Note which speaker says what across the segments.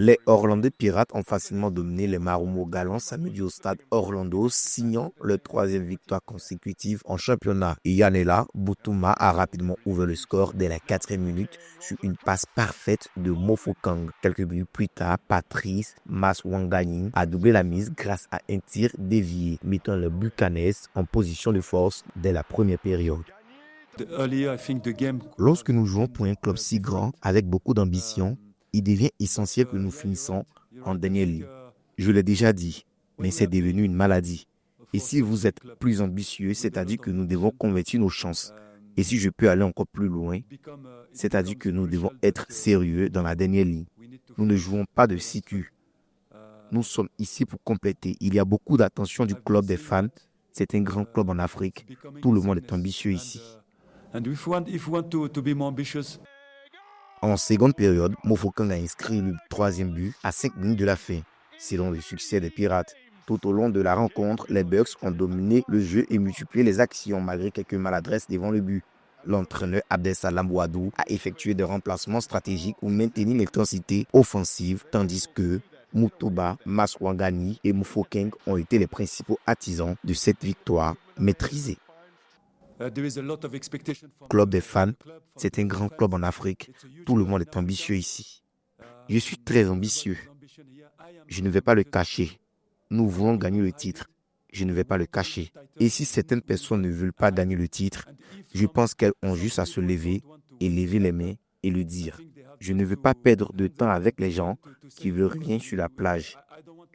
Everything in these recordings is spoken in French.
Speaker 1: Les Orlando Pirates ont facilement dominé les Marumos Gallants samedi au stade Orlando, signant leur troisième victoire consécutive en championnat. Yanela Boutouma a rapidement ouvert le score dès la 4e minute sur une passe parfaite de Mofokeng. Quelques minutes plus tard, Patrice Maswangani a doublé la mise grâce à un tir dévié, mettant les Buccaneers en position de force dès la première période. Lorsque nous jouons pour un club si grand, avec beaucoup d'ambition, il devient essentiel que nous finissions en dernière ligne. Je l'ai déjà dit, mais c'est devenu une maladie. Et si vous êtes plus ambitieux, c'est-à-dire que nous devons convertir nos chances. Et si je peux aller encore plus loin, c'est-à-dire que nous devons être sérieux dans la dernière ligne. Nous ne jouons pas de situ. Nous sommes ici pour compléter. Il y a beaucoup d'attention du club des fans. C'est un grand club en Afrique. Tout le monde est ambitieux ici. En seconde période, Mofokeng a inscrit le troisième but à 5 minutes de la fin. Selon le succès des Pirates, tout au long de la rencontre, les Bucks ont dominé le jeu et multiplié les actions malgré quelques maladresses devant le but. L'entraîneur Abdesalam Ouadou a effectué des remplacements stratégiques pour maintenir l'intensité offensive, tandis que Moutoba, Maswangani et Mofokeng ont été les principaux artisans de cette victoire maîtrisée. Club des fans, c'est un grand club en Afrique. Tout le monde est ambitieux ici. Je suis très ambitieux. Je ne vais pas le cacher. Nous voulons gagner le titre. Je ne vais pas le cacher. Et si certaines personnes ne veulent pas gagner le titre, je pense qu'elles ont juste à se lever et lever les mains et le dire. Je ne veux pas perdre de temps avec les gens qui veulent rien sur la plage.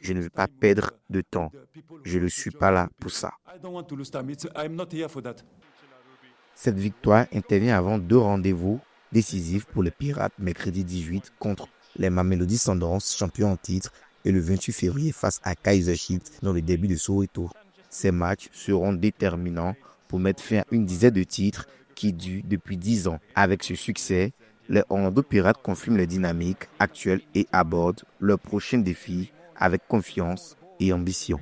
Speaker 1: Je ne veux pas perdre de temps. Je ne suis pas là pour ça. Cette victoire intervient avant 2 rendez-vous décisifs pour les Pirates mercredi 18 contre les Mamelodi Sundowns, champions en titre, et le 28 février face à Kaizer Chiefs dans le derby de Soweto. Ces matchs seront déterminants pour mettre fin à une dizaine de titres qui durent depuis 10 ans. Avec ce succès, les Orlando Pirates confirment les dynamiques actuelles et abordent leur prochain défi avec confiance et ambition.